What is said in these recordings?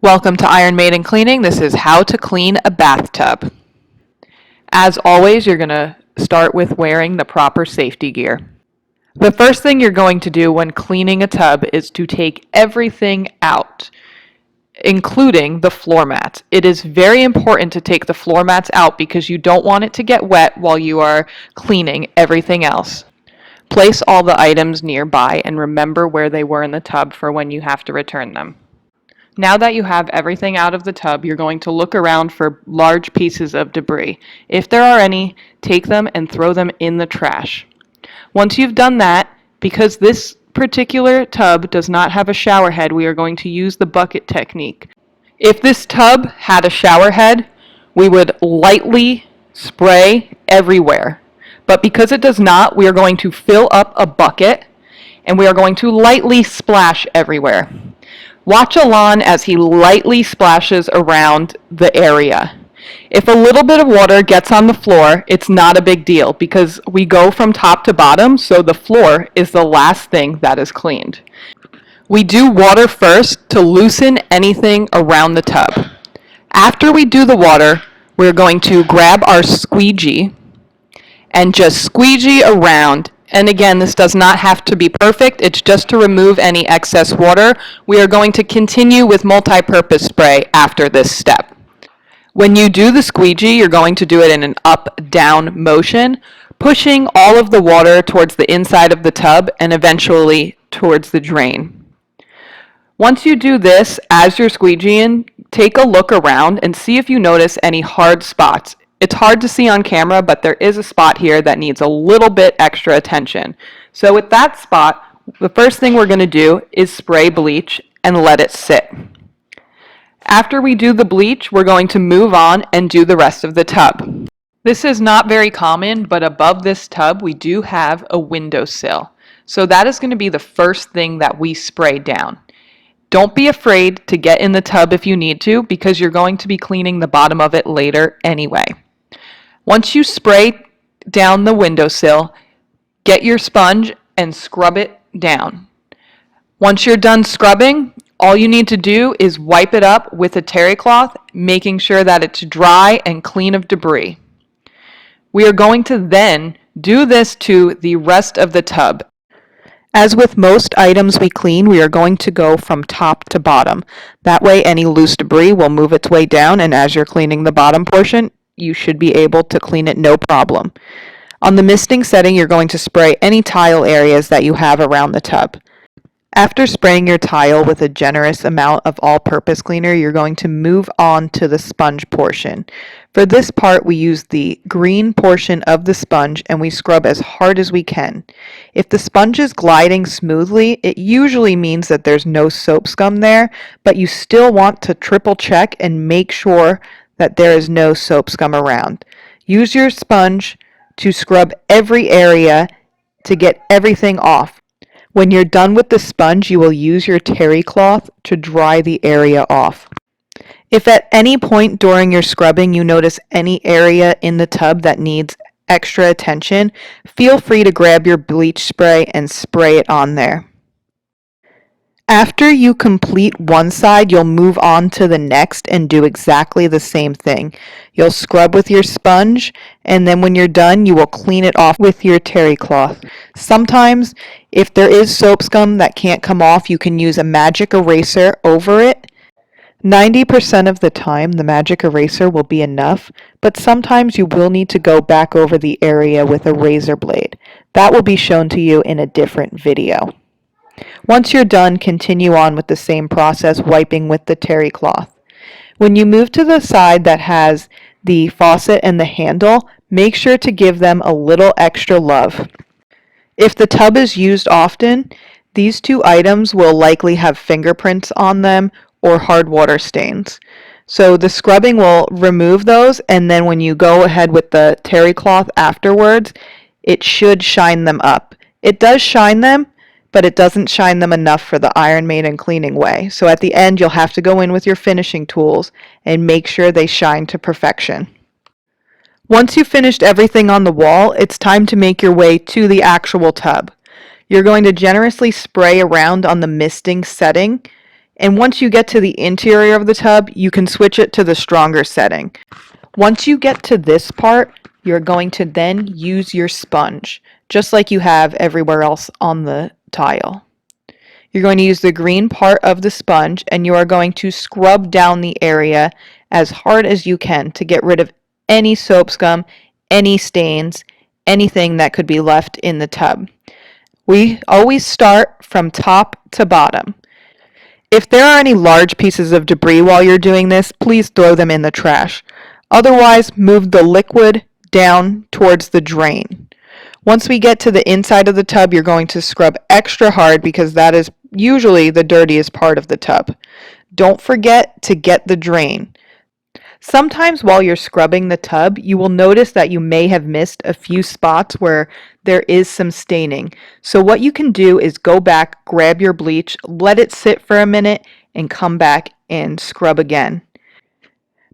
Welcome to Iron Maid and Cleaning. This is how to clean a bathtub. As always, you're going to start with wearing the proper safety gear. The first thing you're going to do when cleaning a tub is to take everything out, including the floor mats. It is very important to take the floor mats out because you don't want it to get wet while you are cleaning everything else. Place all the items nearby and remember where they were in the tub for when you have to return them. Now that you have everything out of the tub, you're going to look around for large pieces of debris. If there are any, take them and throw them in the trash. Once you've done that, because this particular tub does not have a shower head, we are going to use the bucket technique. If this tub had a shower head, we would lightly spray everywhere. But because it does not, we are going to fill up a bucket and we are going to lightly splash everywhere. Watch Alon as he lightly splashes around the area. If a little bit of water gets on the floor, it's not a big deal because we go from top to bottom, so the floor is the last thing that is cleaned. We do water first to loosen anything around the tub. After we do the water, we're going to grab our squeegee and just squeegee around. And again, this does not have to be perfect. It's just to remove any excess water. We are going to continue with multi-purpose spray after this step. When you do the squeegee, you're going to do it in an up-down motion, pushing all of the water towards the inside of the tub and eventually towards the drain. Once you do this, as you're squeegeeing, take a look around and see if you notice any hard spots. It's hard to see on camera, but there is a spot here that needs a little bit extra attention. So with that spot, the first thing we're going to do is spray bleach and let it sit. After we do the bleach, we're going to move on and do the rest of the tub. This is not very common, but above this tub, we do have a windowsill. So that is going to be the first thing that we spray down. Don't be afraid to get in the tub if you need to, because you're going to be cleaning the bottom of it later anyway. Once you spray down the windowsill, get your sponge and scrub it down. Once you're done scrubbing, all you need to do is wipe it up with a terry cloth, making sure that it's dry and clean of debris. We are going to then do this to the rest of the tub. As with most items we clean, we are going to go from top to bottom. That way any loose debris will move its way down, and as you're cleaning the bottom portion, you should be able to clean it no problem. On the misting setting, you're going to spray any tile areas that you have around the tub. After spraying your tile with a generous amount of all-purpose cleaner, you're going to move on to the sponge portion. For this part, we use the green portion of the sponge and we scrub as hard as we can. If the sponge is gliding smoothly, it usually means that there's no soap scum there, but you still want to triple check and make sure that there is no soap scum around. Use your sponge to scrub every area to get everything off. When you're done with the sponge, you will use your terry cloth to dry the area off. If at any point during your scrubbing you notice any area in the tub that needs extra attention, feel free to grab your bleach spray and spray it on there. After you complete one side, you'll move on to the next and do exactly the same thing. You'll scrub with your sponge, and then when you're done, you will clean it off with your terry cloth. Sometimes, if there is soap scum that can't come off, you can use a magic eraser over it. 90% of the time, the magic eraser will be enough, but sometimes you will need to go back over the area with a razor blade. That will be shown to you in a different video. Once you're done, continue on with the same process, wiping with the terry cloth. When you move to the side that has the faucet and the handle, make sure to give them a little extra love. If the tub is used often, these two items will likely have fingerprints on them or hard water stains. So the scrubbing will remove those, and then when you go ahead with the terry cloth afterwards, it should shine them up. It does shine them, but it doesn't shine them enough for the Iron Maid and cleaning way. So at the end, you'll have to go in with your finishing tools and make sure they shine to perfection. Once you've finished everything on the wall, it's time to make your way to the actual tub. You're going to generously spray around on the misting setting And once you get to the interior of the tub, you can switch it to the stronger setting. Once you get to this part, you're going to then use your sponge, just like you have everywhere else on the tile. You're going to use the green part of the sponge and you are going to scrub down the area as hard as you can to get rid of any soap scum, any stains, anything that could be left in the tub. We always start from top to bottom. If there are any large pieces of debris while you're doing this, please throw them in the trash. Otherwise, move the liquid down towards the drain. Once we get to the inside of the tub, you're going to scrub extra hard because that is usually the dirtiest part of the tub. Don't forget to get the drain. Sometimes while you're scrubbing the tub, you will notice that you may have missed a few spots where there is some staining. So what you can do is go back, grab your bleach, let it sit for a minute, and come back and scrub again.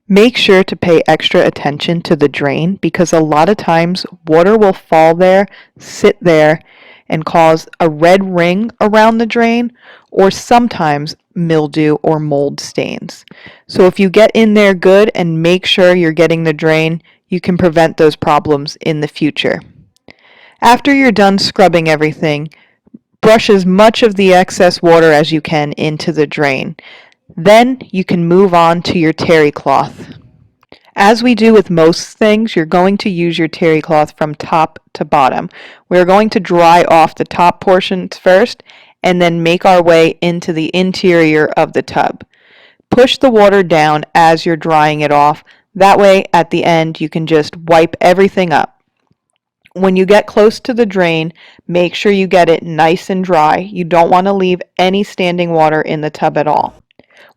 Make sure to pay extra attention to the drain because a lot of times water will fall there, sit there, and cause a red ring around the drain, or sometimes mildew or mold stains. So if you get in there good and make sure you're getting the drain, you can prevent those problems in the future. After you're done scrubbing everything, brush as much of the excess water as you can into the drain. Then you can move on to your terry cloth. As we do with most things, you're going to use your terry cloth from top to bottom. We're going to dry off the top portions first and then make our way into the interior of the tub. Push the water down as you're drying it off. That way, at the end, you can just wipe everything up. When you get close to the drain, make sure you get it nice and dry. You don't want to leave any standing water in the tub at all.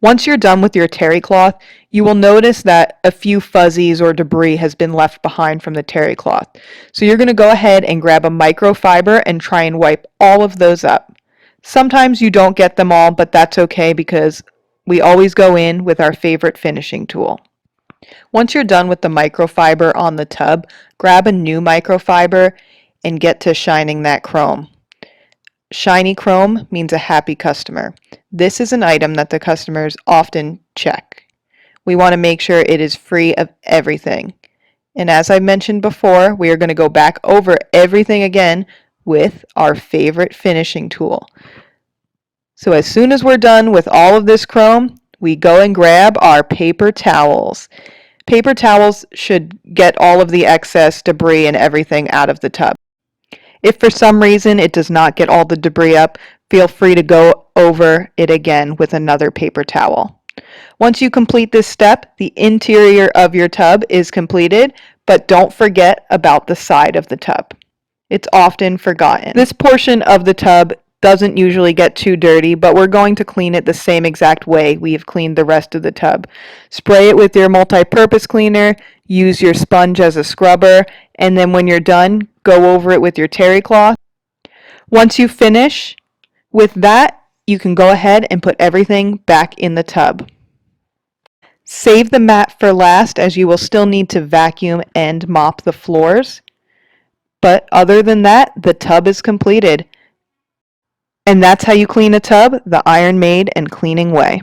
Once you're done with your terry cloth, you will notice that a few fuzzies or debris has been left behind from the terry cloth. So you're going to go ahead and grab a microfiber and try and wipe all of those up. Sometimes you don't get them all, but that's okay because we always go in with our favorite finishing tool. Once you're done with the microfiber on the tub, grab a new microfiber and get to shining that chrome. Shiny chrome means a happy customer. This is an item that the customers often check. We want to make sure it is free of everything. And as I mentioned before, we are going to go back over everything again with our favorite finishing tool. So as soon as we're done with all of this chrome, we go and grab our paper towels. Paper towels should get all of the excess debris and everything out of the tub. If for some reason it does not get all the debris up, feel free to go over it again with another paper towel. Once you complete this step, the interior of your tub is completed, but don't forget about the side of the tub. It's often forgotten. This portion of the tub doesn't usually get too dirty, but we're going to clean it the same exact way we have cleaned the rest of the tub. Spray it with your multi-purpose cleaner, use your sponge as a scrubber, and then when you're done, go over it with your terry cloth. Once you finish with that, you can go ahead and put everything back in the tub. Save the mat for last as you will still need to vacuum and mop the floors. But other than that, the tub is completed. And that's how you clean a tub the Iron Maid and cleaning way.